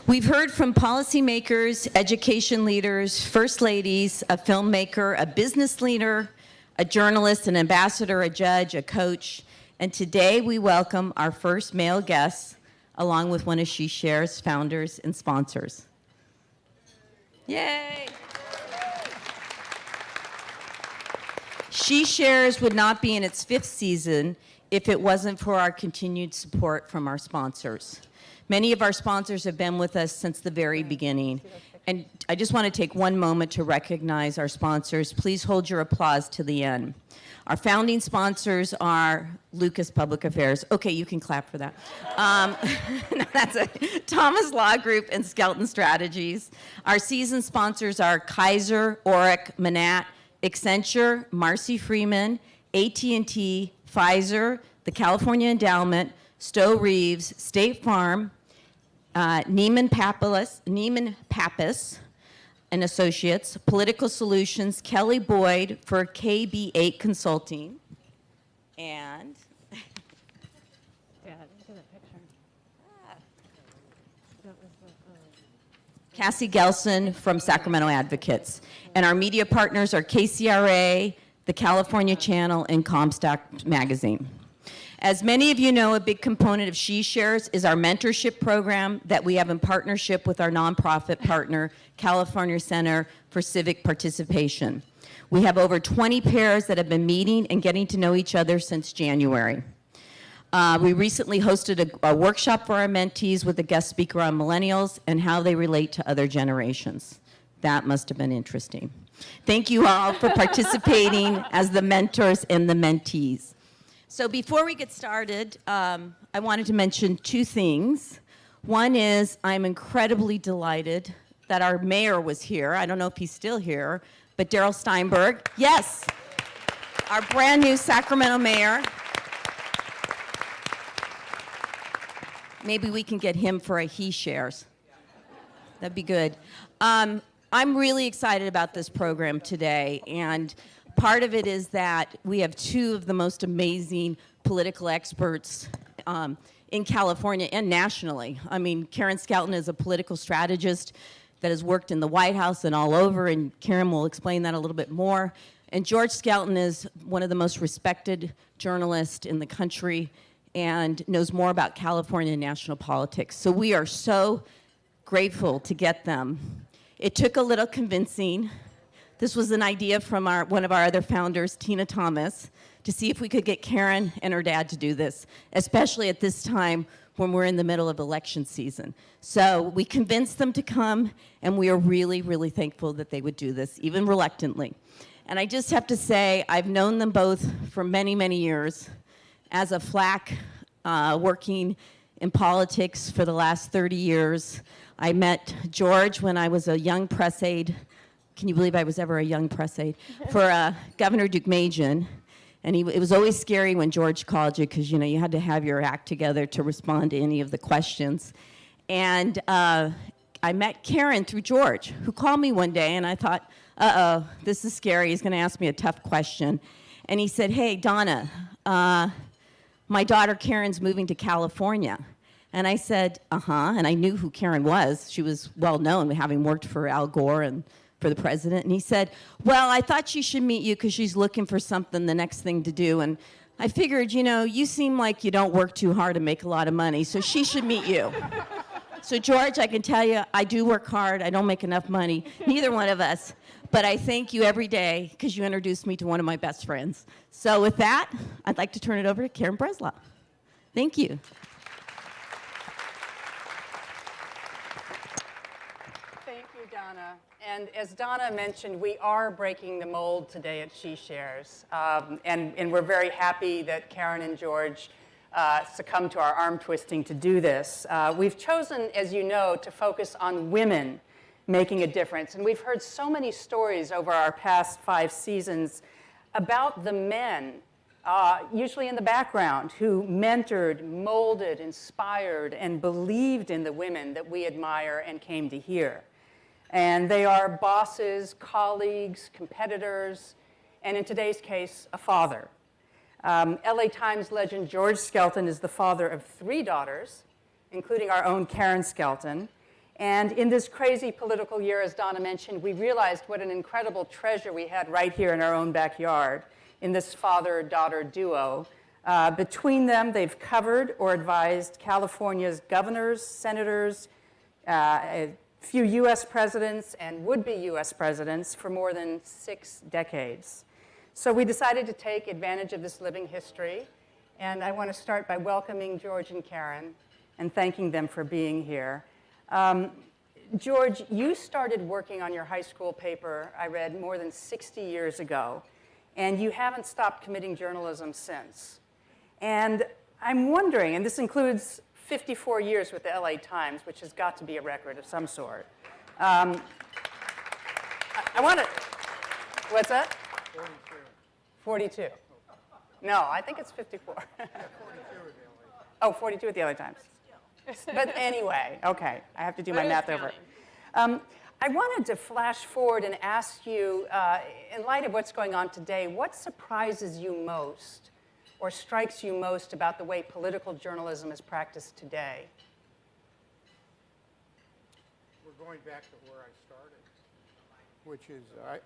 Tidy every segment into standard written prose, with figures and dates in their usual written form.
We've heard from policymakers, education leaders, first ladies, a filmmaker, a business leader, a journalist, an ambassador, a judge, a coach, and today we welcome our first male guest, along with one of She Shares founders and sponsors. Yay! She Shares would not be in its 5th season if it wasn't for our continued support from our sponsors. Many of our sponsors have been with us since the very beginning. And I just want to take one moment to recognize our sponsors. Please hold your applause to the end. Our founding sponsors are Lucas Public Affairs. Okay, you can clap for that. That's it. Thomas Law Group and Skelton Strategies. Our season sponsors are Kaiser, Oric, Manat, Accenture, Marcy Freeman, AT&T, Pfizer, the California Endowment, Stowe Reeves, State Farm, Neiman Pappas and Associates, Political Solutions, Kelly Boyd for KB8 Consulting, and Cassie Gelson from Sacramento Advocates. And our media partners are KCRA, the California Channel, and Comstock Magazine. As many of you know, a big component of She Shares is our mentorship program that we have in partnership with our nonprofit partner, California Center for Civic Participation. We have over 20 pairs that have been meeting and getting to know each other since January. We recently hosted a workshop for our mentees with a guest speaker on millennials and how they relate to other generations. That must have been interesting. Thank you all for participating as the mentors and the mentees. So before we get started, I wanted to mention 2 things. One is I'm incredibly delighted that our mayor was here. I don't know if he's still here, but Darrell Steinberg, yes, our brand new Sacramento mayor. Maybe we can get him for a He Shares. That'd be good. I'm really excited about this program today, and part of it is that we have 2 of the most amazing political experts in California and nationally. I mean, Karen Skelton is a political strategist that has worked in the White House and all over, and Karen will explain that a little bit more. And George Skelton is one of the most respected journalists in the country and knows more about California and national politics. So we are so grateful to get them. It took a little convincing. This was an idea from one of our other founders, Tina Thomas, to see if we could get Karen and her dad to do this, especially at this time when we're in the middle of election season. So we convinced them to come, and we are really, really thankful that they would do this, even reluctantly. And I just have to say, I've known them both for many, many years. As a flack working in politics for the last 30 years, I met George when I was a young press aide. Can you believe I was ever a young press aide? For Governor Deukmejian. And it was always scary when George called you because, you know, you had to have your act together to respond to any of the questions. And I met Karen through George, who called me one day, and I thought, uh-oh, this is scary. He's going to ask me a tough question. And he said, hey, Donna, my daughter Karen's moving to California. And I said, uh-huh, and I knew who Karen was. She was well known, having worked for Al Gore and for the president. And he said, well, I thought she should meet you because she's looking for something, the next thing to do. And I figured, you know, you seem like you don't work too hard to make a lot of money, so she should meet you. So George, I can tell you, I do work hard. I don't make enough money, neither one of us. But I thank you every day because you introduced me to one of my best friends. So with that, I'd like to turn it over to Karen Breslau. Thank you. Thank you, Donna. And as Donna mentioned, we are breaking the mold today at She Shares. And we're very happy that Karen and George succumbed to our arm twisting to do this. We've chosen, as you know, to focus on women making a difference. And we've heard so many stories over our past 5 seasons about the men, usually in the background, who mentored, molded, inspired, and believed in the women that we admire and came to hear. And they are bosses, colleagues, competitors, and in today's case, a father. LA Times legend George Skelton is the father of 3 daughters, including our own Karen Skelton. And in this crazy political year, as Donna mentioned, we realized what an incredible treasure we had right here in our own backyard in this father-daughter duo. Between them, they've covered or advised California's governors, senators, a few U.S. presidents, and would-be U.S. presidents for more than 6 decades. So we decided to take advantage of this living history, and I want to start by welcoming George and Karen and thanking them for being here. George, you started working on your high school paper, I read, more than 60 years ago, and you haven't stopped committing journalism since. And I'm wondering, and this includes 54 years with the LA Times, which has got to be a record of some sort. I want to, what's that? 42. No, I think it's 54. 42 at the LA. Oh, 42 at the LA Times. But anyway, okay, I have to do my math over. I wanted to flash forward and ask you, in light of what's going on today, what surprises you most or strikes you most about the way political journalism is practiced today? We're going back to where I started, which is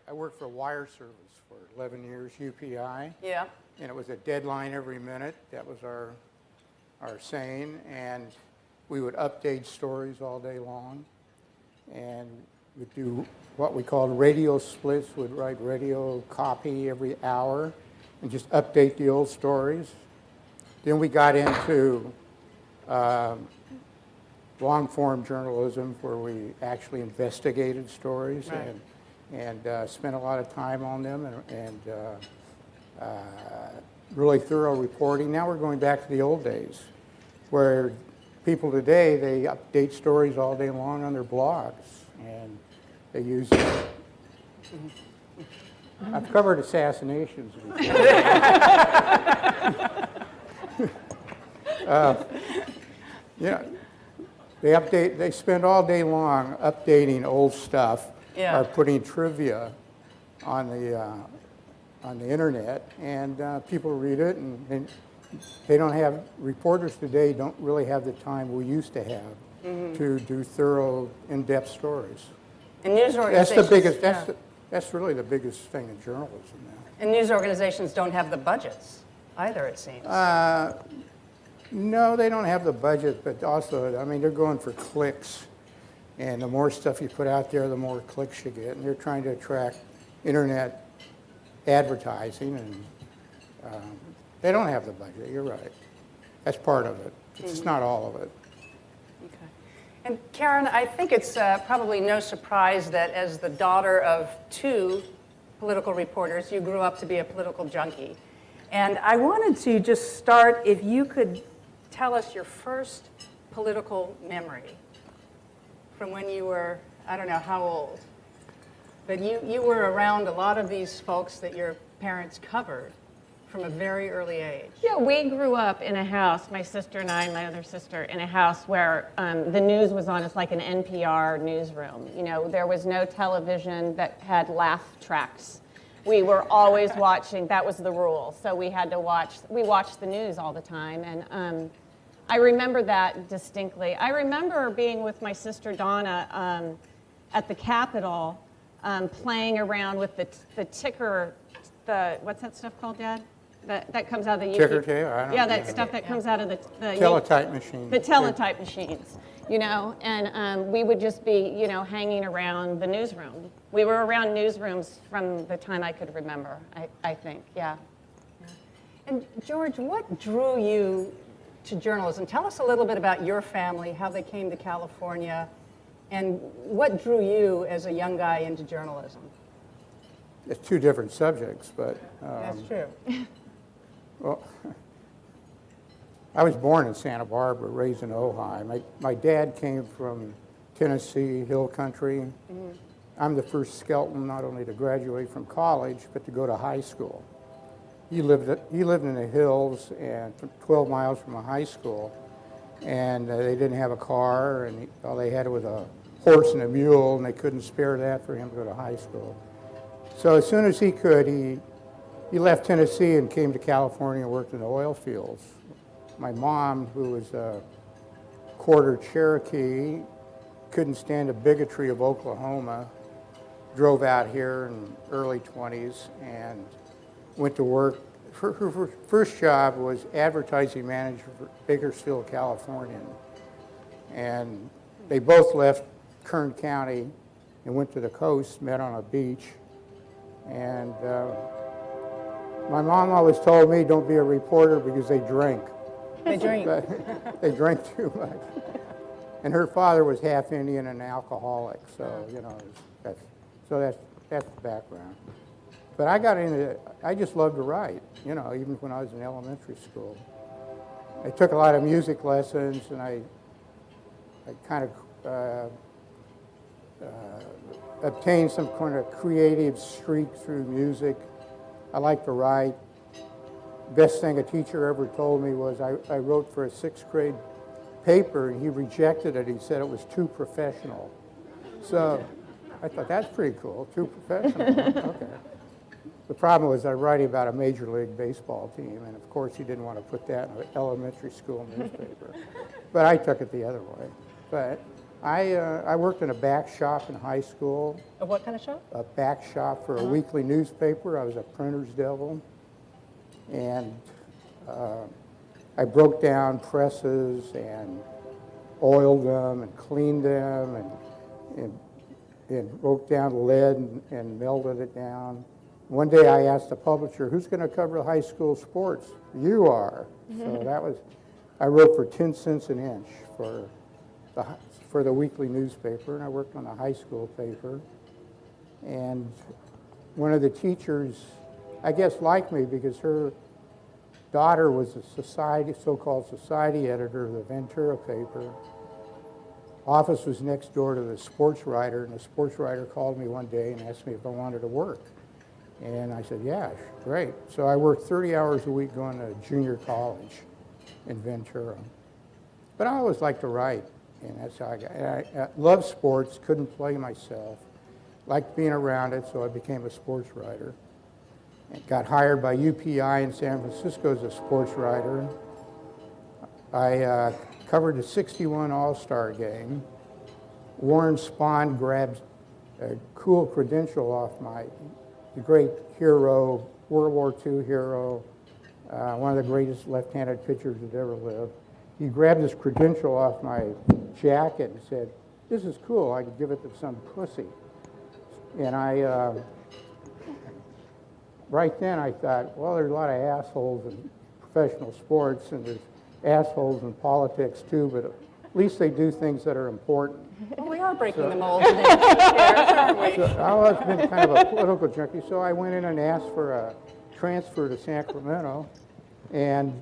I worked for wire service for 11 years, UPI. Yeah. And it was a deadline every minute. That was our saying. And we would update stories all day long. And we'd do what we called radio splits. We'd write radio copy every hour and just update the old stories. Then we got into long-form journalism where we actually investigated stories Right. and spent a lot of time on them and really thorough reporting. Now we're going back to the old days where people today, they update stories all day long on their blogs and they use I've covered assassinations before. They spend all day long updating old stuff Yeah. or putting trivia on the internet, and people read it, and they don't have, reporters today don't really have the time we used to have to do thorough, in-depth stories. And news That's organizations, the biggest, yeah. that's really the biggest thing in journalism now. And news organizations don't have the budgets either, it seems. No, they don't have the budget, but also, I mean, they're going for clicks. And the more stuff you put out there, the more clicks you get. And they're trying to attract internet advertising, and they don't have the budget. You're right. That's part of it. It's not all of it. Okay. And Karen, I think it's probably no surprise that as the daughter of 2 political reporters, you grew up to be a political junkie. And I wanted to just start, if you could tell us your first political memory from when you were, I don't know how old, but you were around a lot of these folks that your parents covered from a very early age. Yeah, we grew up in a house, my sister and I and my other sister, in a house where the news was on. It's like an NPR newsroom. You know, there was no television that had laugh tracks. We were always watching. That was the rule. So we had to watch. We watched the news all the time, and I remember that distinctly. I remember being with my sister Donna at the Capitol, playing around with the ticker. What's that stuff called, Dad? That comes out of the Ticker tape? I don't yeah, know. that stuff that comes out of the Teletype machine. the teletype machines, you know, and we would just be, you know, hanging around the newsroom. We were around newsrooms from the time I could remember, I think, yeah. And George, what drew you to journalism? Tell us a little bit about your family, how they came to California, and what drew you as a young guy into journalism? It's 2 different subjects, but That's true. well, I was born in Santa Barbara, raised in Ojai. My dad came from Tennessee, hill country. I'm the first Skelton not only to graduate from college, but to go to high school. He lived in the hills and 12 miles from a high school, and they didn't have a car, and all they had was a horse and a mule, and they couldn't spare that for him to go to high school. So as soon as he could, he left Tennessee and came to California and worked in the oil fields. My mom, who was a quarter Cherokee, couldn't stand the bigotry of Oklahoma. Drove out here in early 20s and went to work. Her first job was advertising manager for Bakersfield, California. And they both left Kern County and went to the coast, met on a beach. And my mom always told me, don't be a reporter because they drink. They drink. They drank too much. And her father was half Indian and alcoholic, so, you know, that's the background. But I got into it, I just loved to write, you know, even when I was in elementary school. I took a lot of music lessons, and I kind of obtained some kind of creative streak through music. I like to write. Best thing a teacher ever told me was I wrote for a 6th grade paper, and he rejected it. He said it was too professional. So I thought, that's pretty cool, too professional. Okay. The problem was I was writing about a Major League Baseball team, and of course he didn't want to put that in an elementary school newspaper. But I took it the other way. But I worked in a back shop in high school. A what kind of shop? A back shop for a weekly newspaper. I was a printer's devil. And I broke down presses and oiled them and cleaned them and broke down lead and melted it down. One day I asked the publisher, who's going to cover high school sports? You are. So that was, I wrote for 10 cents an inch for the weekly newspaper, and I worked on the high school paper. And one of the teachers, I guess, liked me because her daughter was a so-called society editor of the Ventura paper. Office was next door to the sports writer, and the sports writer called me one day and asked me if I wanted to work. And I said, yeah, great. So I worked 30 hours a week going to junior college in Ventura. But I always liked to write, and that's how I got it. I loved sports, couldn't play myself, liked being around it, so I became a sports writer. And got hired by UPI in San Francisco as a sports writer. I covered the '61 All-Star game. Warren Spahn grabbed a cool credential off the great hero, World War II hero, one of the greatest left-handed pitchers that ever lived. He grabbed his credential off my jacket and said, this is cool, I could give it to some pussy. And right then I thought, well, there's a lot of assholes in professional sports, and there's assholes in politics too, but at least they do things that are important. Well, we are breaking the mold today, aren't we? So I've always been kind of a political junkie, so I went in and asked for a transfer to Sacramento, and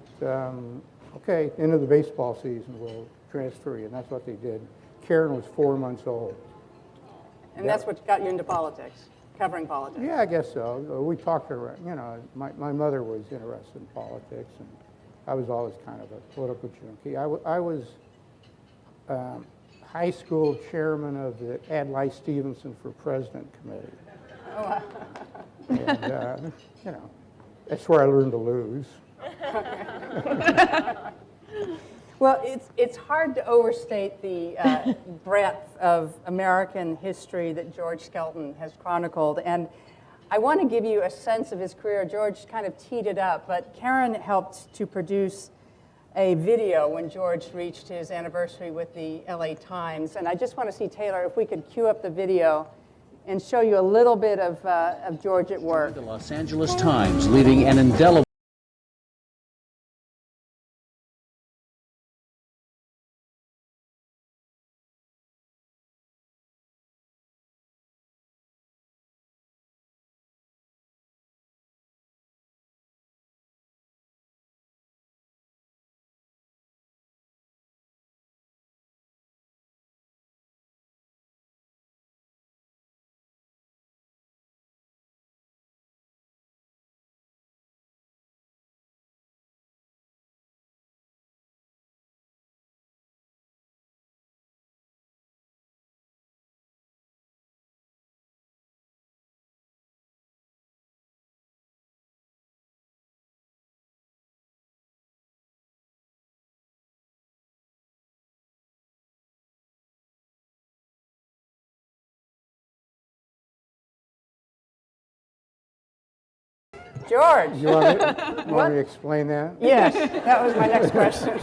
okay, into the baseball season, we'll transfer you, and that's what they did. Karen was 4 months old. And that's what got you into politics, covering politics. Yeah, I guess so. We talked around, you know, my mother was interested in politics, and I was always kind of a political junkie. I was high school chairman of the Adlai Stevenson for President Committee. Oh, wow. And, you know, that's where I learned to lose. Well, it's hard to overstate the breadth of American history that George Skelton has chronicled. And I want to give you a sense of his career. George kind of teed it up, but Karen helped to produce a video when George reached his anniversary with the LA Times. And I just want to see, Taylor, if we could cue up the video and show you a little bit of George at work. The Los Angeles Times, leaving an indelible George. You want me to explain that? Yes, that was my next question.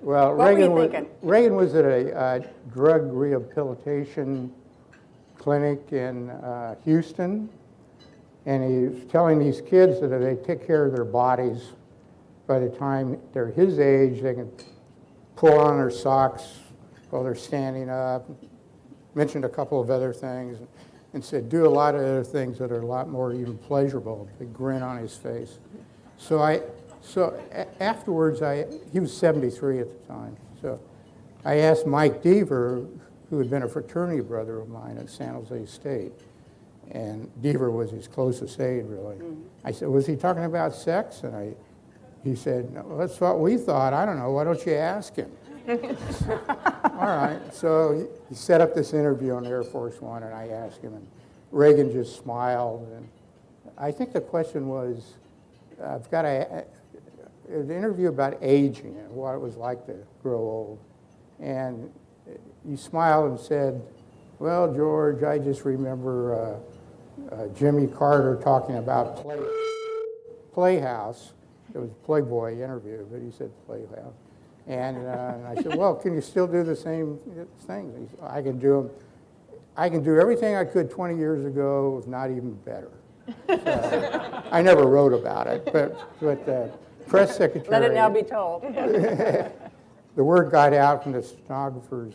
Well, What were you thinking? Reagan was at a drug rehabilitation clinic in Houston, and he was telling these kids that if they take care of their bodies, by the time they're his age, they can pull on their socks while they're standing up. Mentioned a couple of other things, and said do a lot of other things that are a lot more even pleasurable. A big grin on his face. So afterwards, he was 73 at the time. So I asked Mike Deaver, who had been a fraternity brother of mine at San Jose State, and Deaver was his closest aide, really. I said, was he talking about sex? And he said, no, that's what we thought. I don't know. Why don't you ask him? All right. So he set up this interview on Air Force One, and I asked him, and Reagan just smiled. And I think the question was, I've got an interview about aging and what it was like to grow old. And he smiled and said, well, George, I just remember Jimmy Carter talking about Playhouse. It was a Playboy interview, but he said Playhouse. And I said, well, can you still do the same things? He said, I can do them. I can do everything I could 20 years ago, if not even better. So, I never wrote about it, but press secretary. Let it now be told. The word got out, and the stenographers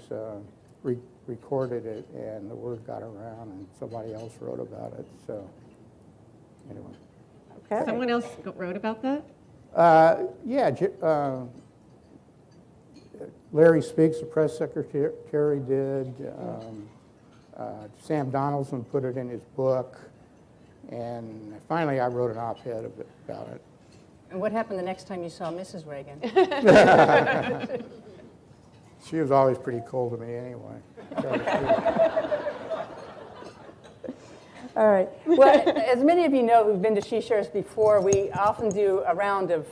recorded it, and the word got around, and somebody else wrote about it. So, anyway. Okay. Someone else wrote about that? Yeah. Larry Speaks, the press secretary, did. Sam Donaldson put it in his book. And finally, I wrote an op-ed about it. And what happened the next time you saw Mrs. Reagan? She was always pretty cold to me anyway. All right. Well, as many of you know who've been to She Shares before, we often do a round of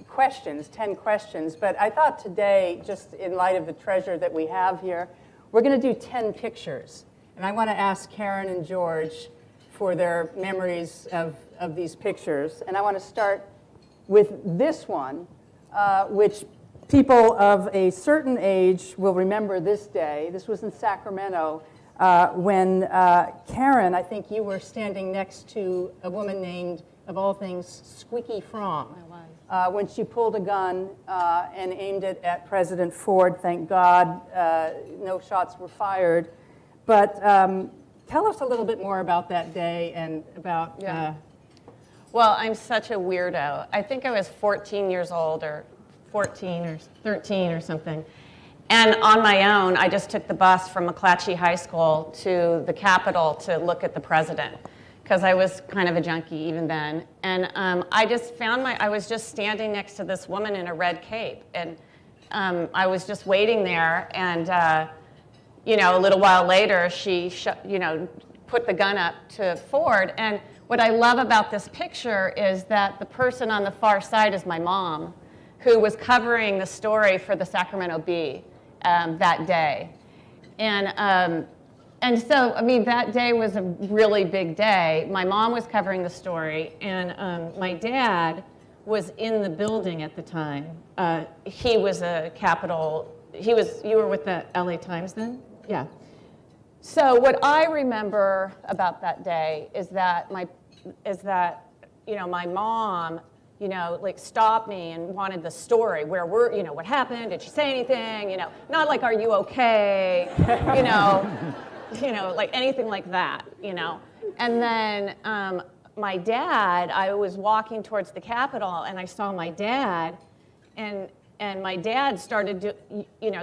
questions, 10 questions. But I thought today, just in light of the treasure that we have here, we're going to do 10 pictures. And I want to ask Karen and George for their memories of these pictures. And I want to start with this one, which people of a certain age will remember this day. This was in Sacramento when Karen, I think you were standing next to a woman named, of all things, Squeaky Fromm. I was. When she pulled a gun and aimed it at President Ford. Thank God no shots were fired. But tell us a little bit more about that day and about... Yeah. Well, I'm such a weirdo. I think I was 14 years old, or 14 or 13 or something. And on my own, I just took the bus from McClatchy High School to the Capitol to look at the president, because I was kind of a junkie even then. And I just found I was just standing next to this woman in a red cape. And I was just waiting there. And, a little while later, she put the gun up to Ford. And what I love about this picture is that the person on the far side is my mom, who was covering the story for the Sacramento Bee that day. And so, I mean, that day was a really big day. My mom was covering the story, and my dad was in the building at the time. He was a Capitol, you were with the LA Times then? Yeah. So what I remember about that day is that my mom, stopped me and wanted the story. Where what happened? Did she say anything? Not like, are you okay? Like anything like that, And then my dad, I was walking towards the Capitol, and I saw my dad, and my dad started,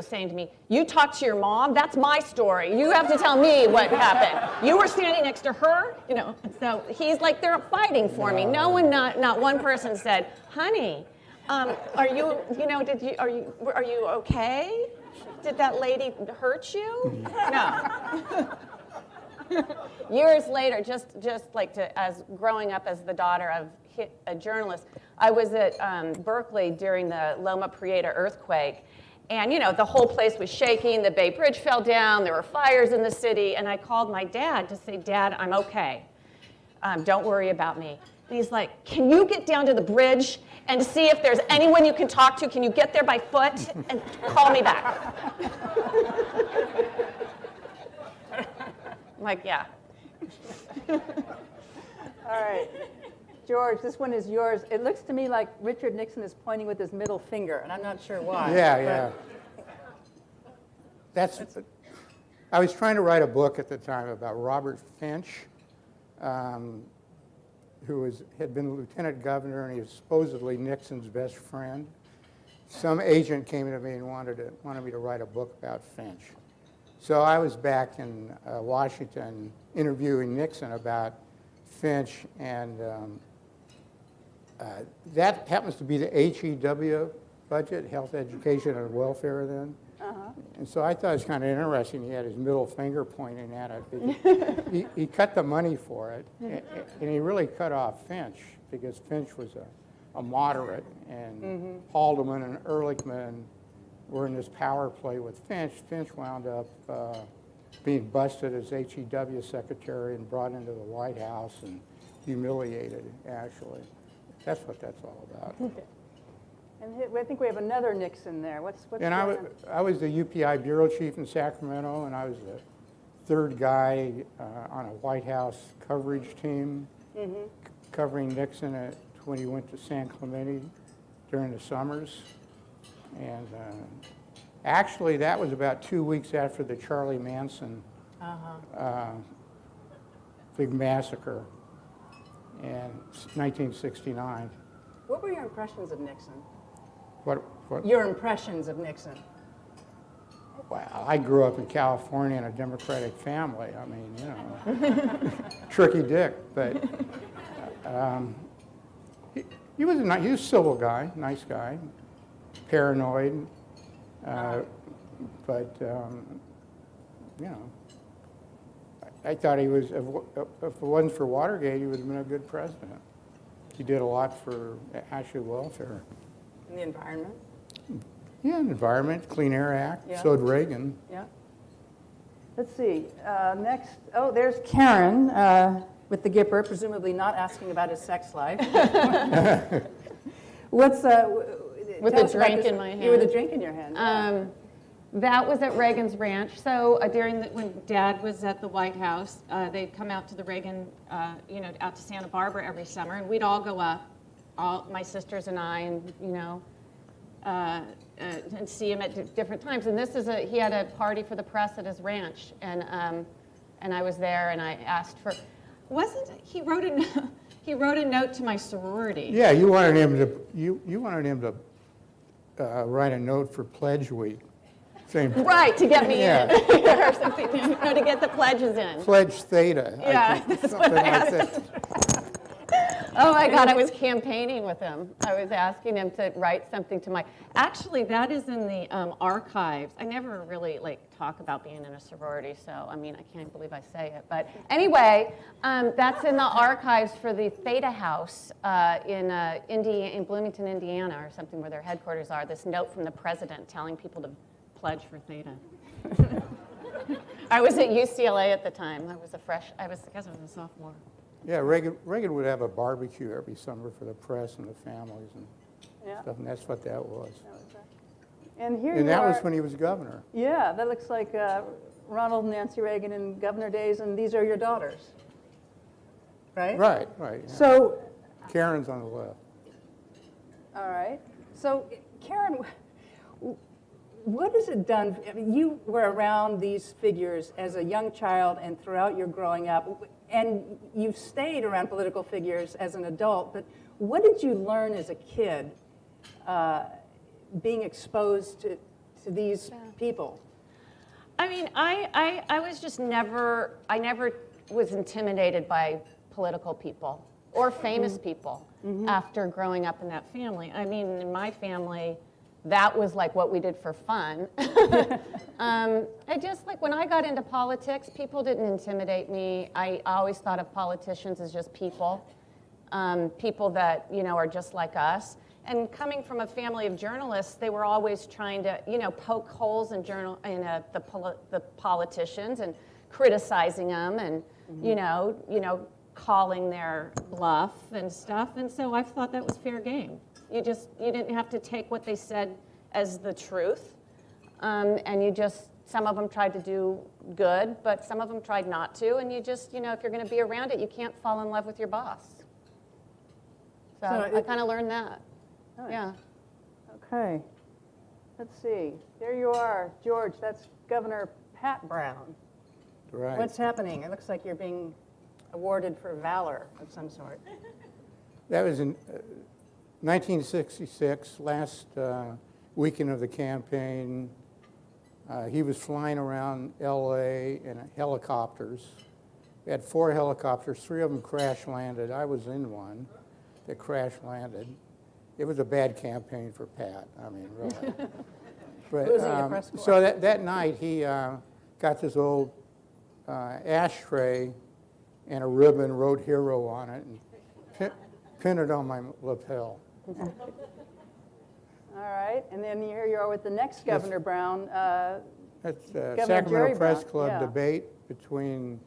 saying to me, "You talk to your mom? That's my story. You have to tell me what happened. You were standing next to her?" So he's like, they're fighting for me. No one, not one person said, "Honey, are you okay? Did that lady hurt you?" No. Years later, just like as growing up as the daughter of a journalist, I was at Berkeley during the Loma Prieta earthquake, and the whole place was shaking. The Bay Bridge fell down. There were fires in the city, and I called my dad to say, "Dad, I'm okay." Don't worry about me. And he's like, can you get down to the bridge and see if there's anyone you can talk to? Can you get there by foot and call me back? I'm like, yeah. All right. George, this one is yours. It looks to me like Richard Nixon is pointing with his middle finger, and I'm not sure why. Yeah. I was trying to write a book at the time about Robert Finch, who had been lieutenant governor, and he was supposedly Nixon's best friend. Some agent came to me and wanted me to write a book about Finch. So I was back in Washington interviewing Nixon about Finch, and that happens to be the HEW budget, Health, Education, and Welfare then. And so I thought it was kind of interesting. He had his middle finger pointing at it. He cut the money for it, and he really cut off Finch, because Finch was a moderate, and Haldeman and Ehrlichman were in this power play with Finch. Finch wound up being busted as HEW secretary and brought into the White House and humiliated, actually. That's what that's all about. Okay. And I think we have another Nixon there. What's And I was the UPI bureau chief in Sacramento, and I was the third guy on a White House coverage team covering Nixon when he went to San Clemente during the summers. And actually, that was about 2 weeks after the Charlie Manson big massacre in 1969. What were your impressions of Nixon? What? Your impressions of Nixon? Well, I grew up in California in a Democratic family. I mean, you know, tricky dick, but he was a civil guy, nice guy, paranoid, but you know, I thought he was. If it wasn't for Watergate, he would have been a good president. He did a lot for actually welfare. And the environment? Yeah, environment, Clean Air Act. Yeah. So did Reagan. Yeah. Let's see. Next, there's Karen with the Gipper, presumably not asking about his sex life. With a drink in my hand. You with a drink in your hand. Yeah. That was at Reagan's ranch. So when Dad was at the White House, they'd come out to the Reagan, out to Santa Barbara every summer, and we'd all go up, all my sisters and I, and and see him at different times. And he had a party for the press at his ranch, and I was there, and I asked for, he wrote a note to my sorority. Yeah, you wanted him to write a note for Pledge Week. Same. Right, to get me Yeah. in, or something, to get the pledges in. Pledge Theta. Yeah, that's what I asked. Oh my God, I was campaigning with him. I was asking him to write something to actually that is in the archives. I never really talk about being in a sorority, so I can't believe I say it. But anyway, that's in the archives for the Theta House in Bloomington, Indiana, or something where their headquarters are. This note from the president telling people to pledge for Theta. I was at UCLA at the time. I guess I was a sophomore. Yeah, Reagan would have a barbecue every summer for the press and the families and stuff, and that's what that was. And here And that was when he was governor. Yeah, that looks like Ronald and Nancy Reagan in governor days, and these are your daughters, right? Right. Yeah. So, Karen's on the left. all right. So, Karen, what has it done? You were around these figures as a young child and throughout your growing up, and you've stayed around political figures as an adult, but what did you learn as a kid being exposed to these people? I was just never was intimidated by political people or famous people after growing up in that family. In my family, that was what we did for fun. When I got into politics, people didn't intimidate me. I always thought of politicians as just people that are just like us. And coming from a family of journalists, they were always trying to poke holes in the politicians and criticizing them and calling their bluff and stuff. And so I thought that was fair game. You didn't have to take what they said as the truth. And some of them tried to do good, but some of them tried not to. And if you're going to be around it, you can't fall in love with your boss. So I kind of learned that. Nice. Yeah. Okay. Let's see. There you are, George. That's Governor Pat Brown. Right. What's happening? It looks like you're being awarded for valor of some sort. That was in 1966, last weekend of the campaign. He was flying around LA in helicopters. We had 4 helicopters, 3 of them crash landed. I was in one that crash landed. It was a bad campaign for Pat, I mean, really. But, Losing the press corps. so that night he got this old ashtray and a ribbon, wrote hero on it, and pinned it on my lapel. All right. And then here you are with the next Governor Brown. That's Governor Sacramento Jerry Press Brown, Club yeah. debate between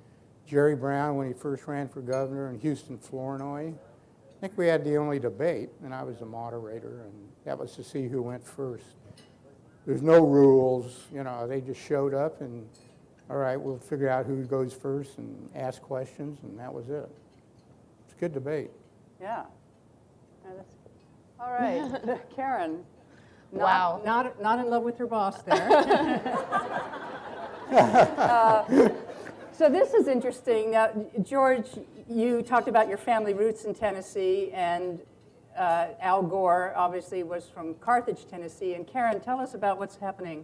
Jerry Brown when he first ran for governor and Houston Flournoy. I think we had the only debate, and I was the moderator, and that was to see who went first. There's no rules, they just showed up and, all right, we'll figure out who goes first and ask questions, and that was it. It's a good debate. Yeah. All right. Karen. Wow. Not in love with her boss there. So this is interesting. Now, George, you talked about your family roots in Tennessee, and Al Gore obviously was from Carthage, Tennessee. And Karen, tell us about what's happening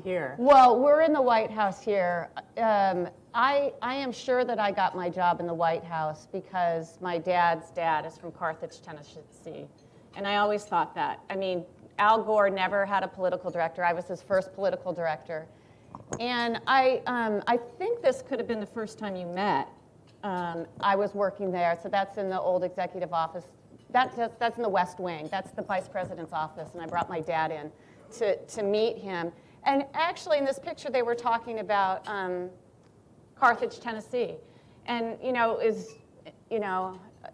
here. Well, we're in the White House here. I am sure that I got my job in the White House because my dad's dad is from Carthage, Tennessee. And I always thought that. I mean, Al Gore never had a political director. I was his first political director. And I think this could have been the first time you met. I was working there, so that's in the old executive office. That's in the West Wing. That's the vice president's office, and I brought my dad in to meet him. And actually, in this picture, they were talking about Carthage, Tennessee. And,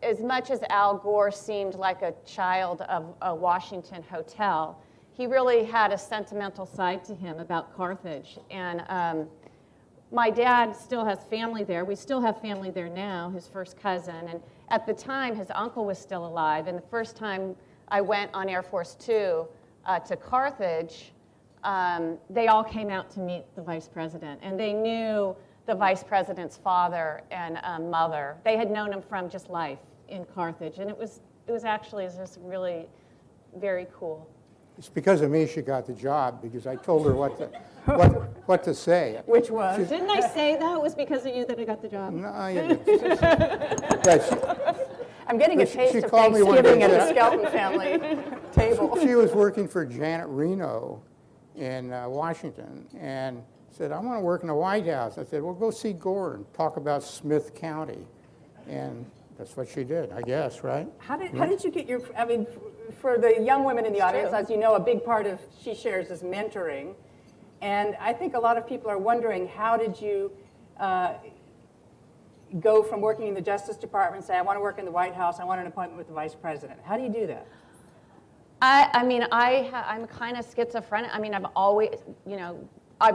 as much as Al Gore seemed like a child of a Washington hotel, he really had a sentimental side to him about Carthage. And my dad still has family there. We still have family there now, his first cousin. And at the time, his uncle was still alive. And the first time I went on Air Force Two to Carthage, they all came out to meet the vice president. And they knew the vice president's father and mother. They had known him from just life in Carthage. And it was actually just really very cool. It's because of me she got the job, because I told her what to say. Which was? Didn't I say that? It was because of you that I got the job. No, you didn't. I'm getting a She taste of called me one Thanksgiving day, at the yeah. Skelton family table. She was working for Janet Reno in Washington and said, I want to work in the White House. I said, well, go see Gore and talk about Smith County. And that's what she did, I guess, right? How did you get your, for the young women in the audience, true. as you know, a big part of She Shares is mentoring. And I think a lot of people are wondering, how did you go from working in the Justice Department and say, I want to work in the White House, I want an appointment with the Vice President? How do you do that? I'm kind of schizophrenic. I mean, I've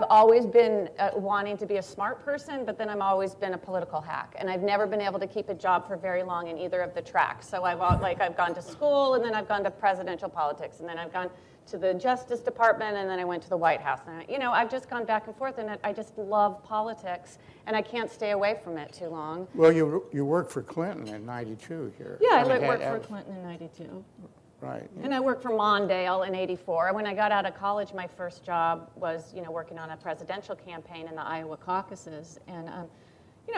always been wanting to be a smart person, but then I've always been a political hack, and I've never been able to keep a job for very long in either of the tracks. So I've gone to school, and then I've gone to presidential politics, and then I've gone to the Justice Department, and then I went to the White House. And I've just gone back and forth, and I just love politics, and I can't stay away from it too long. Well, you worked for Clinton in '92 here. Yeah, I worked for Clinton in '92. Right. And I worked for Mondale in '84. When I got out of college, my first job was, working on a presidential campaign in the Iowa caucuses. And,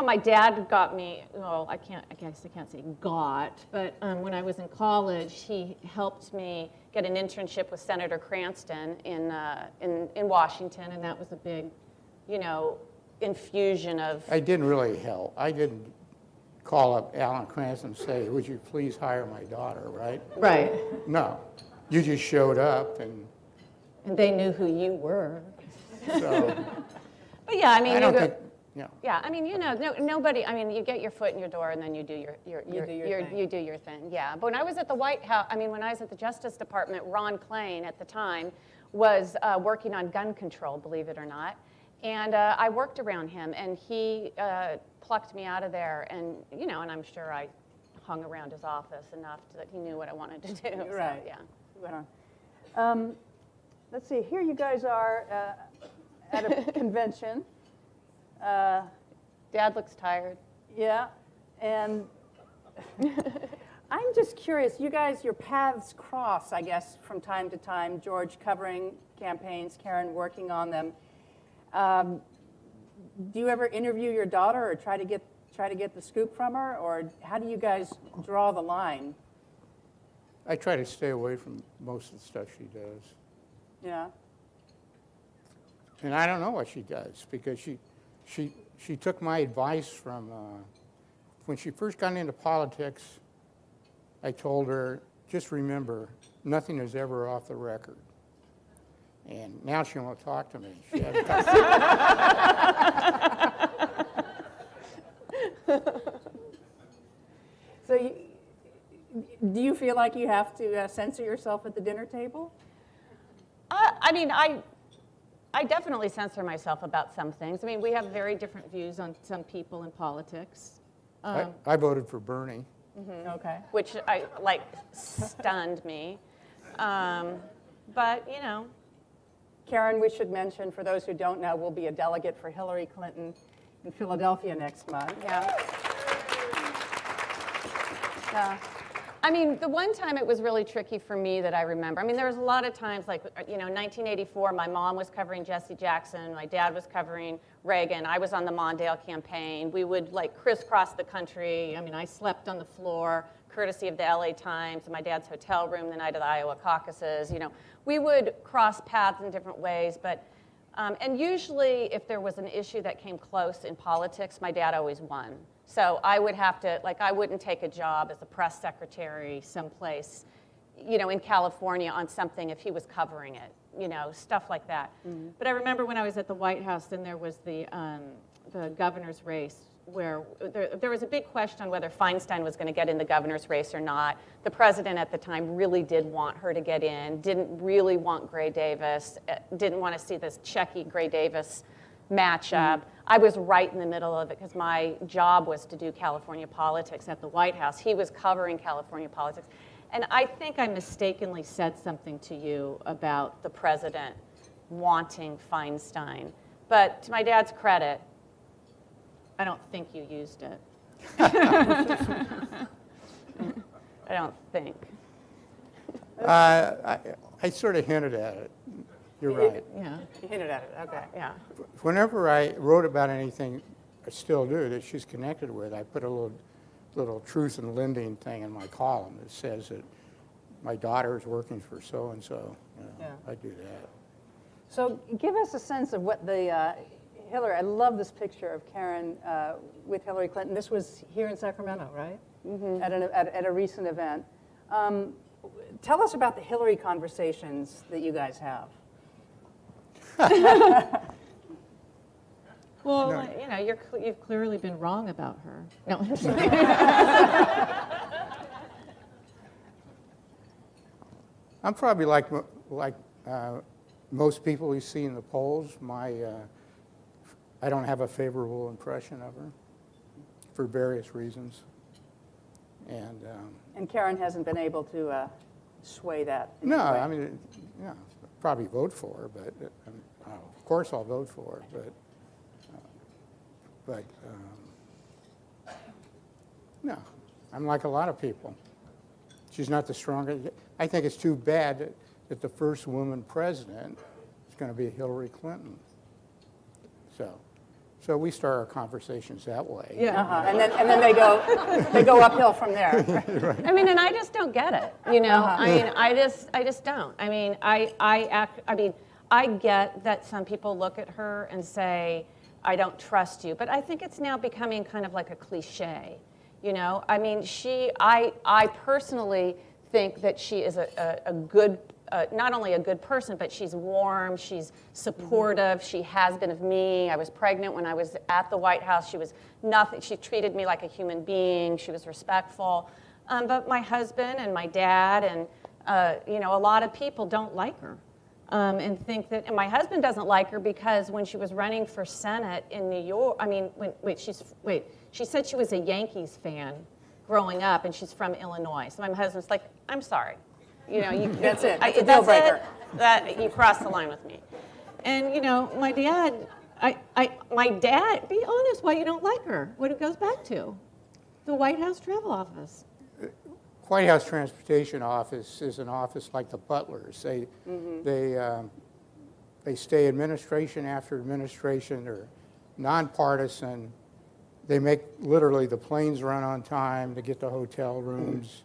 my dad got me, well, I guess I can't say got, but when I was in college, he helped me get an internship with Senator Cranston in Washington, and that was a big, infusion of. I didn't really help. I didn't call up Alan Cranston and say, would you please hire my daughter, right? Right. No. You just showed up, and And they knew who you were. so But yeah, I mean, I don't think you know. Yeah, I mean, nobody. I mean, you get your foot in your door, and then you do your thing. you do your thing. Yeah. But when I was at the White House, I mean, when I was at the Justice Department, Ron Klain at the time was working on gun control, believe it or not, and I worked around him, and he plucked me out of there, and and I'm sure I hung around his office enough that he knew what I wanted to do. Right. So, yeah. Went on. Let's see. Here you guys are at a convention. Dad looks tired. Yeah, and I'm just curious. You guys, your paths cross, I guess, from time to time. George covering campaigns, Karen working on them. Do you ever interview your daughter or try to get the scoop from her, or how do you guys draw the line? I try to stay away from most of the stuff she does. Yeah. And I don't know what she does, because she took my advice from, when she first got into politics, I told her, just remember, nothing is ever off the record. And now she won't talk to me. She hasn't talked So do you feel like you have to censor yourself at the dinner table? I mean, I definitely censor myself about some things. I mean, we have very different views on some people in politics, I voted for Bernie. Okay. which stunned me. But, Karen, we should mention, for those who don't know, we'll be a delegate for Hillary Clinton in Philadelphia next month. yeah. Yeah. I mean, the one time it was really tricky for me that I remember. I mean, there was a lot of times, like, 1984, my mom was covering Jesse Jackson, my dad was covering Reagan, I was on the Mondale campaign. We would, crisscross the country. I mean, I slept on the floor, courtesy of the LA Times, in my dad's hotel room the night of the Iowa caucuses. We would cross paths in different ways, but, and usually if there was an issue that came close in politics, my dad always won. So I would have to, I wouldn't take a job as a press secretary someplace, in California on something if he was covering it, stuff like that. Mm-hmm. But I remember when I was at the White House, then there was the governor's race where there was a big question on whether Feinstein was going to get in the governor's race or not. The president at the time really did want her to get in, didn't really want Gray Davis, didn't want to see this Checky-Gray Davis matchup. I was right in the middle of it because my job was to do California politics at the White House. He was covering California politics. And I think I mistakenly said something to you about the president wanting Feinstein. But to my dad's credit, I don't think you used it. I don't think. I sort of hinted at it. You're right. Yeah. You hinted at it, okay. Yeah. Whenever I wrote about anything, I still do, that she's connected with, I put a little truth in lending thing in my column that says that my daughter is working for so-and-so. Yeah. I do that. So give us a sense of what the Hillary, I love this picture of Karen with Hillary Clinton. This was here in Sacramento, right? Mm-hmm. At a recent event. Tell us about the Hillary conversations that you guys have. Well, No. you've clearly been wrong about her. No. I'm probably like most people you see in the polls. I don't have a favorable impression of her for various reasons. And Karen hasn't been able to sway that. in No, any way. I mean, probably vote for her, but of course I'll vote for her, but no, I'm like a lot of people. She's not the strongest. I think it's too bad that the first woman president is going to be Hillary Clinton. So we start our conversations that way. Yeah. And then they go uphill from there. Right. I mean, and I just don't get it. I mean, I just don't. I mean, I get that some people look at her and say, I don't trust you. But I think it's now becoming kind of like a cliche. I mean, I personally think that she is a good not only a good person, but she's warm, she's supportive, she has been of me. I was pregnant when I was at the White House. She was nothing. She treated me like a human being. She was respectful. But my husband and my dad and a lot of people don't like her. And think that, and my husband doesn't like her because when she was running for Senate in New York, she said she was a Yankees fan growing up, and she's from Illinois. So my husband's like, I'm sorry, That's it. It's a deal breaker. That you crossed the line with me. And my dad, be honest, why you don't like her? What it goes back to, the White House Travel Office. White House Transportation Office is an office like the butlers. They stay administration after administration. They're nonpartisan. They make literally the planes run on time to get the hotel rooms.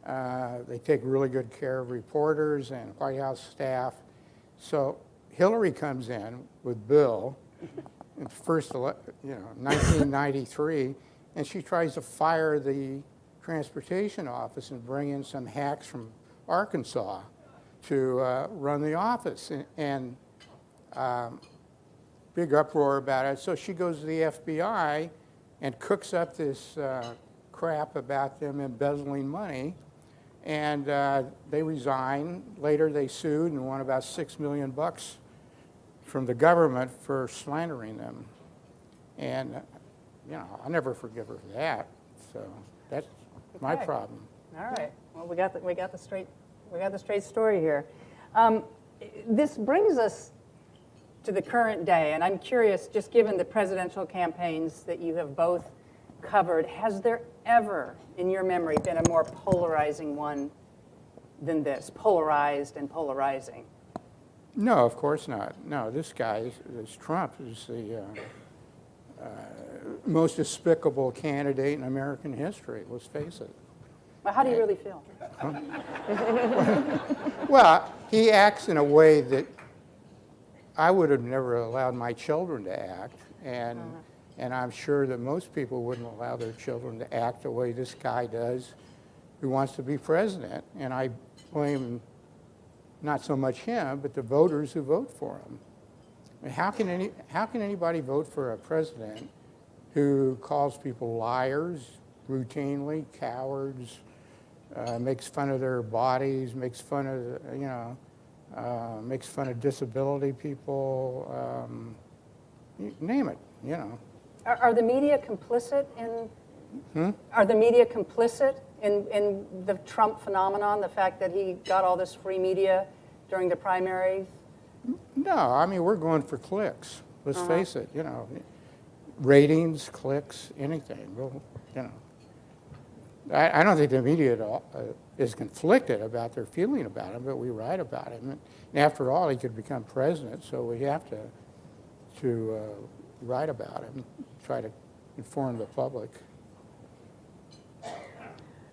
They take really good care of reporters and White House staff. So Hillary comes in with Bill, in 1993, and she tries to fire the transportation office and bring in some hacks from Arkansas to run the office, and big uproar about it. So she goes to the FBI and cooks up this crap about them embezzling money, and they resign. Later they sued and won about $6 million from the government for slandering them, and I'll never forgive her for that. So that's my problem. All right. Well, we got the straight story here. This brings us to the current day, and I'm curious, just given the presidential campaigns that you have both covered, has there ever, in your memory, been a more polarizing one than this? Polarized and polarizing. No, of course not. No, this guy, this Trump, is the most despicable candidate in American history, let's face it. Well, how do you really feel? Well, he acts in a way that I would have never allowed my children to act, and I'm sure that most people wouldn't allow their children to act the way this guy does, who wants to be president. And I blame not so much him, but the voters who vote for him. I mean, how can anybody vote for a president who calls people liars routinely, cowards, makes fun of their bodies, makes fun of makes fun of disability people, name it, Are the media complicit in? Are the media complicit in the Trump phenomenon? The fact that he got all this free media during the primaries? No, I mean, we're going for clicks. Let's face it, ratings, clicks, anything. I don't think the media at all is conflicted about their feeling about him, but we write about him. And after all, he could become president, so we have to write about him, try to inform the public.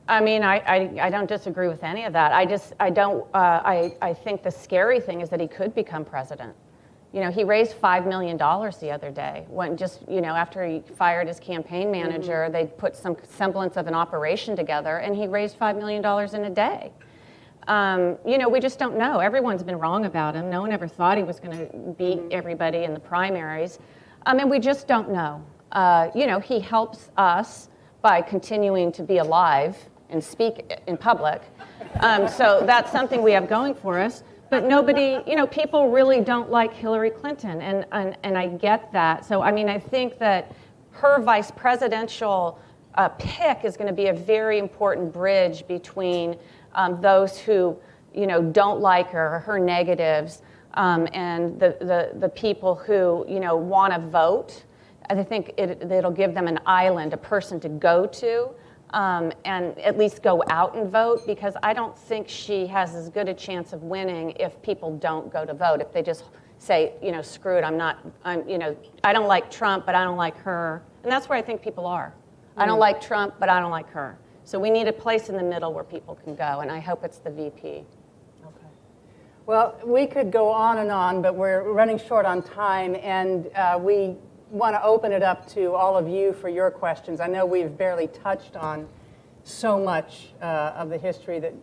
I mean, I don't disagree with any of that. I think the scary thing is that he could become president. He raised $5 million the other day when after he fired his campaign manager, they put some semblance of an operation together, and he raised $5 million in a day. We just don't know. Everyone's been wrong about him. No one ever thought he was going to beat everybody in the primaries. And we just don't know. He helps us by continuing to be alive and speak in public. So that's something we have going for us. But nobody, people really don't like Hillary Clinton, and I get that. So, I mean, I think that her vice presidential pick is going to be a very important bridge between those who, don't like her negatives, and the people who, want to vote. I think it'll give them an island, a person to go to, and at least go out and vote, because I don't think she has as good a chance of winning if people don't go to vote. If they just say, screw it, I don't like Trump, but I don't like her. And that's where I think people are. I don't like Trump, but I don't like her. So we need a place in the middle where people can go, and I hope it's the VP. Okay. Well, we could go on and on, but we're running short on time, and we want to open it up to all of you for your questions. I know we've barely touched on so much of the history that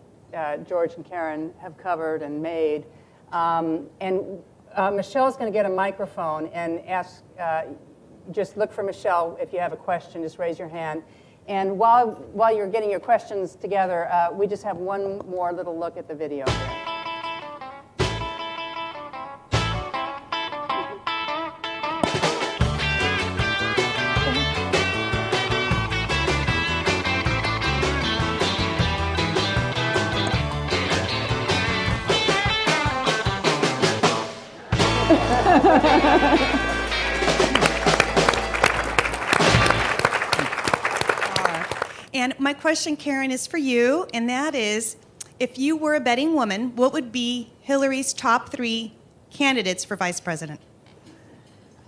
George and Karen have covered and made. Michelle's going to get a microphone and ask, just look for Michelle if you have a question, just raise your hand. And while you're getting your questions together, we just have one more little look at the video here. And my question, Karen, is for you, and that is, if you were a betting woman, what would be Hillary's top 3 candidates for vice president?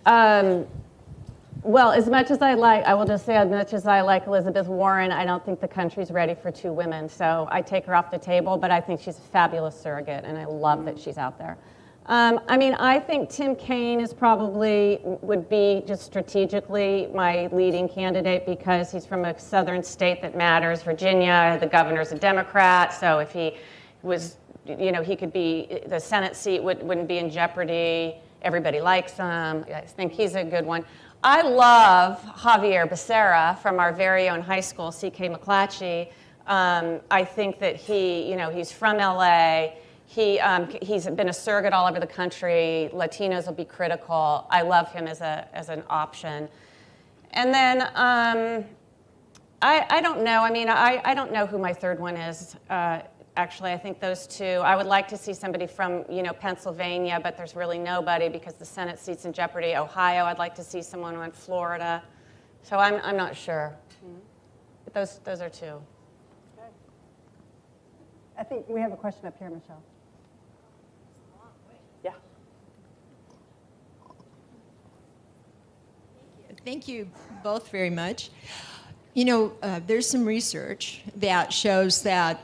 Well, as much as I will just say, as much as I like Elizabeth Warren, I don't think the country's ready for 2 women. So I take her off the table, but I think she's a fabulous surrogate, and I love that she's out there. I mean, I think Tim Kaine would be just strategically my leading candidate because he's from a southern state that matters, Virginia. The governor's a Democrat, so if he was, he could be, the Senate seat wouldn't be in jeopardy. Everybody likes him. I think he's a good one. I love Javier Becerra from our very own high school, C.K. McClatchy. I think that he's from LA. He's been a surrogate all over the country. Latinos will be critical. I love him as an option. And then I don't know. I mean, I don't know who my third one is. Actually, I think those 2. I would like to see somebody from Pennsylvania, but there's really nobody because the Senate seat's in jeopardy. Ohio, I'd like to see someone in Florida. So I'm not sure. But those are 2. Okay. I think we have a question up here, Michelle. Yeah. Thank you both very much. There's some research that shows that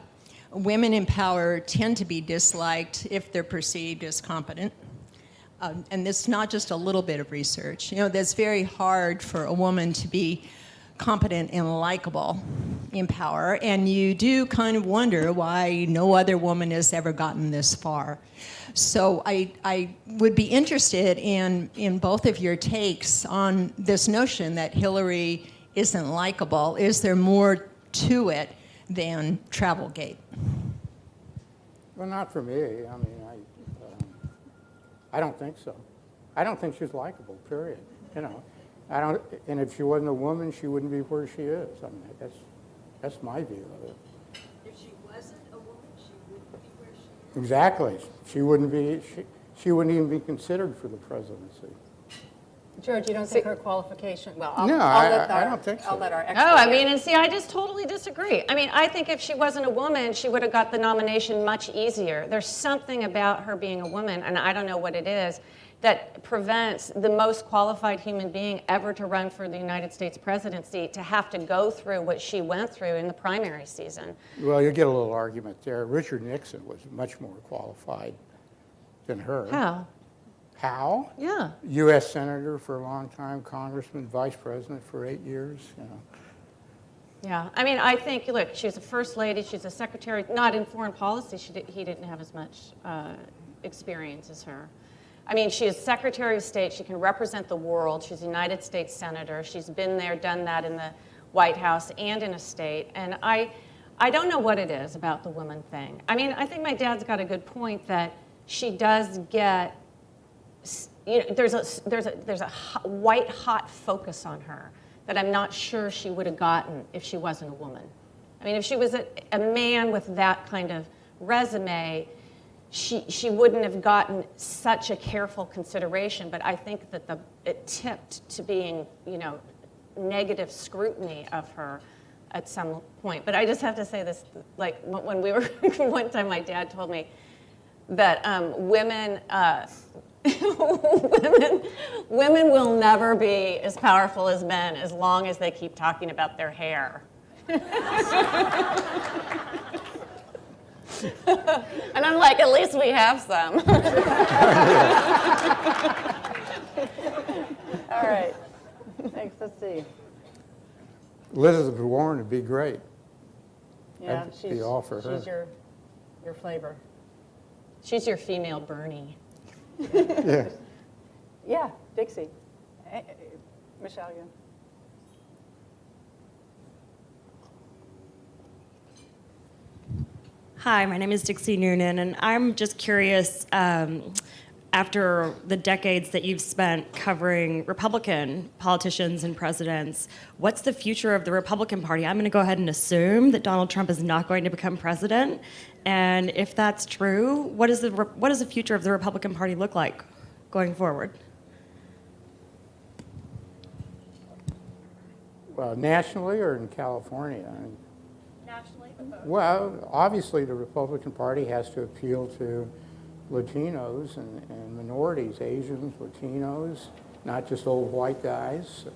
women in power tend to be disliked if they're perceived as competent. And this is not just a little bit of research. That's very hard for a woman to be competent and likable in power, and you do kind of wonder why no other woman has ever gotten this far. So I would be interested in both of your takes on this notion that Hillary isn't likable. Is there more to it than Travelgate? Well, not for me. I mean, I don't think so. I don't think she's likable, period. And if she wasn't a woman, she wouldn't be where she is. I mean, that's my view of it. If she wasn't a woman, she wouldn't be where she is. Exactly. She wouldn't even be considered for the presidency. George, you don't think her qualification? Well, I don't think so. I'll let our expert. No, I mean, and see, I just totally disagree. I mean, I think if she wasn't a woman, she would have got the nomination much easier. There's something about her being a woman, and I don't know what it is, that prevents the most qualified human being ever to run for the United States presidency to have to go through what she went through in the primary season. Well, you get a little argument there. Richard Nixon was much more qualified than her. How? How? Yeah. U.S. Senator for a long time, Congressman, Vice President for 8 years. Yeah, I mean, I think, look, she was a first lady, she's a secretary, not in foreign policy, he didn't have as much experience as her. I mean, she is Secretary of State, she can represent the world, she's a United States Senator, she's been there, done that in the White House and in a state, and I don't know what it is about the woman thing. I mean, I think my dad's got a good point that she does get, there's a white hot focus on her that I'm not sure she would have gotten if she wasn't a woman. I mean, if she was a man with that kind of resume, she wouldn't have gotten such a careful consideration, but I think that it tipped to being, negative scrutiny of her at some point. But I just have to say this, like when we were, one time my dad told me that women will never be as powerful as men as long as they keep talking about their hair. And I'm like, at least we have some. All right. Thanks. Let's see. Elizabeth Warren would be great. Yeah, That'd be all for her. She's your your flavor. She's your female Bernie. Yeah. Yeah, Dixie. Michelle, you. Hi, my name is Dixie Noonan, and I'm just curious, after the decades that you've spent covering Republican politicians and presidents, what's the future of the Republican Party? I'm going to go ahead and assume that Donald Trump is not going to become president. And if that's true, what does the future of the Republican Party look like going forward? Well, nationally or in California? Nationally, but both. Well, obviously the Republican Party has to appeal to Latinos and minorities, Asians, Latinos, not just old white guys,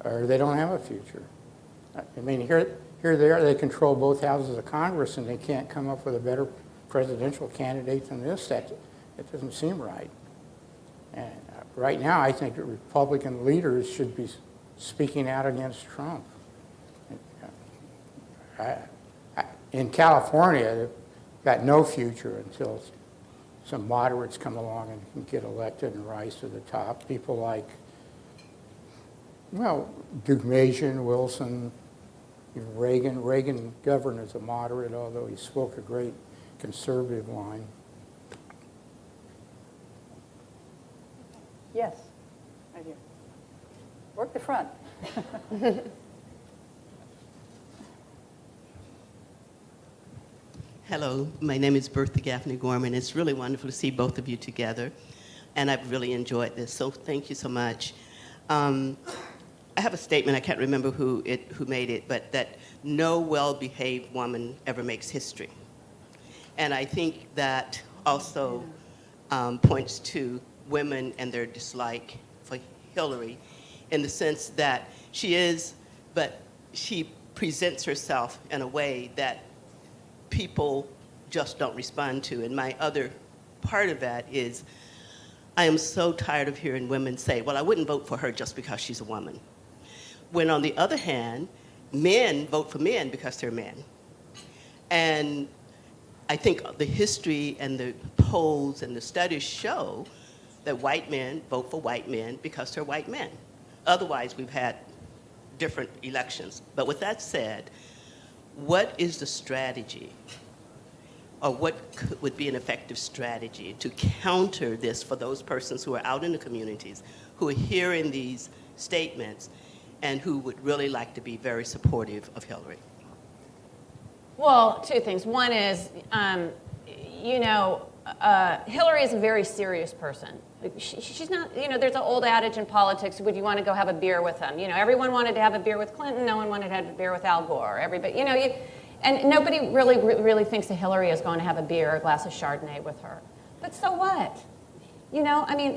or they don't have a future. I mean, here they are, they control both houses of Congress, and they can't come up with a better presidential candidate than this. That doesn't seem right. And right now, I think that Republican leaders should be speaking out against Trump. In California, they've got no future until some moderates come along and can get elected and rise to the top. People like, well, Dugmasian, Wilson, Reagan. Reagan governed as a moderate, although he spoke a great conservative line. Yes, right here. Work the front. Hello, my name is Bertha Gaffney Gorman. It's really wonderful to see both of you together, and I've really enjoyed this, so thank you so much. I have a statement, I can't remember who made it, but that no well-behaved woman ever makes history. And I think that also points to women and their dislike for Hillary, in the sense that she is, but she presents herself in a way that people just don't respond to. And my other part of that is, I am so tired of hearing women say, well, I wouldn't vote for her just because she's a woman. When on the other hand, men vote for men because they're men. And I think the history and the polls and the studies show that white men vote for white men because they're white men. Otherwise, we've had different elections. But with that said, what is the strategy, or what would be an effective strategy to counter this for those persons who are out in the communities, who are hearing these statements, and who would really like to be very supportive of Hillary? Well, two things. One is, Hillary is a very serious person. She's not, there's an old adage in politics, would you want to go have a beer with him? Everyone wanted to have a beer with Clinton, no one wanted to have a beer with Al Gore. Everybody, and nobody really thinks that Hillary is going to have a beer or a glass of Chardonnay with her. But so what?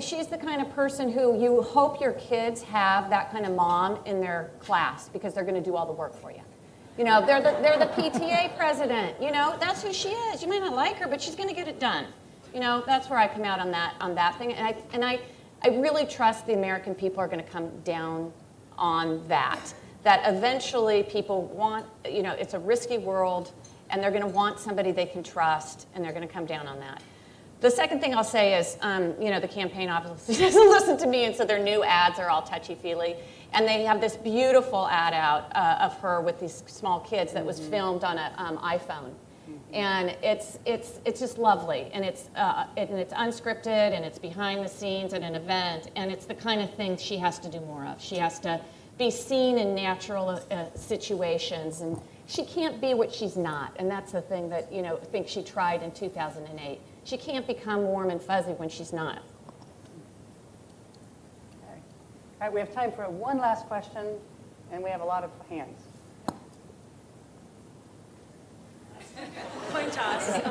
She's the kind of person who you hope your kids have that kind of mom in their class, because they're going to do all the work for you. They're the PTA president. That's who she is. You might not like her, but she's going to get it done. That's where I come out on that thing. And I really trust the American people are going to come down on that. That eventually people want, it's a risky world, and they're going to want somebody they can trust, and they're going to come down on that. The second thing I'll say is, the campaign office doesn't listen to me, and so their new ads are all touchy-feely. And they have this beautiful ad out of her with these small kids that was filmed on an iPhone. And it's just lovely, and it's unscripted, and it's behind the scenes at an event, and it's the kind of thing she has to do more of. She has to be seen in natural situations, and she can't be what she's not, and that's the thing that I think she tried in 2008. She can't become warm and fuzzy when she's not. Okay. All right, we have time for one last question, and we have a lot of hands. Coin toss.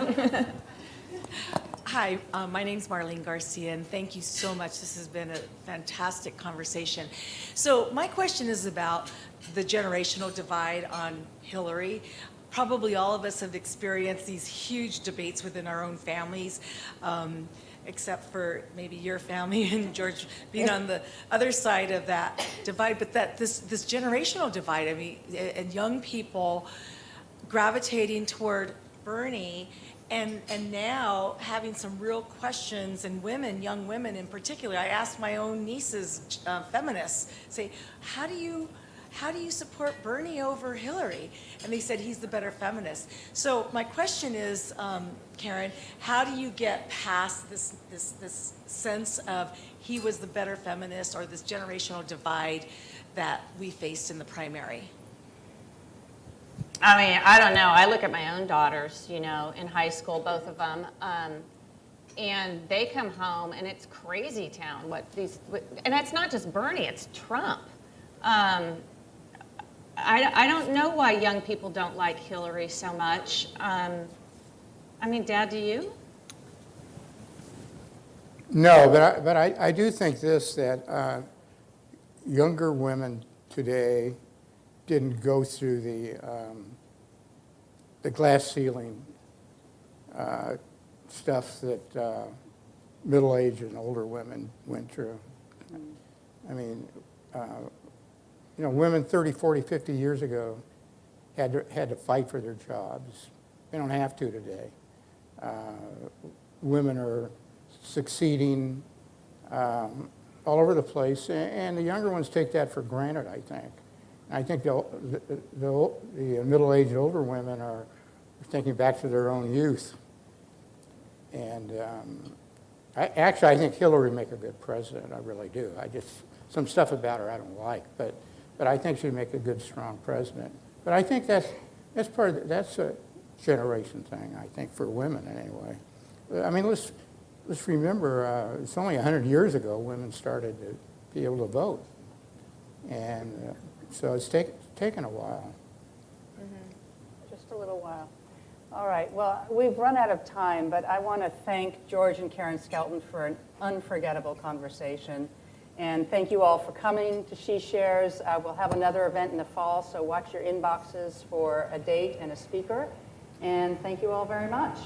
Hi, my name's Marlene Garcia, and thank you so much. This has been a fantastic conversation. So my question is about the generational divide on Hillary. Probably all of us have experienced these huge debates within our own families, except for maybe your family and George being on the other side of that divide. But that this generational divide, and young people gravitating toward Bernie, and now having some real questions, and women, young women in particular. I asked my own nieces, feminists, say, how do you support Bernie over Hillary? And they said he's the better feminist. So my question is, Karen, how do you get past this sense of he was the better feminist, or this generational divide that we faced in the primary? I mean, I don't know. I look at my own daughters, in high school, both of them, and they come home, and it's crazy town. And it's not just Bernie; it's Trump. I don't know why young people don't like Hillary so much. I mean, Dad, do you? No, but I do think this, that younger women today didn't go through the glass ceiling stuff that middle-aged and older women went through. I mean, women 30, 40, 50 years ago had to fight for their jobs. They don't have to today. Women are succeeding all over the place, and the younger ones take that for granted, I think. I think the middle-aged older women are thinking back to their own youth. And I think Hillary would make a good president. I really do. Some stuff about her I don't like, but I think she'd make a good, strong president. But I think that's a generation thing, I think, for women anyway. I mean, let's remember, it's only 100 years ago women started to be able to vote. And so it's taken a while. Just a little while. All right, well, we've run out of time, but I want to thank George and Karen Skelton for an unforgettable conversation. And thank you all for coming to She Shares. We'll have another event in the fall, so watch your inboxes for a date and a speaker. And thank you all very much.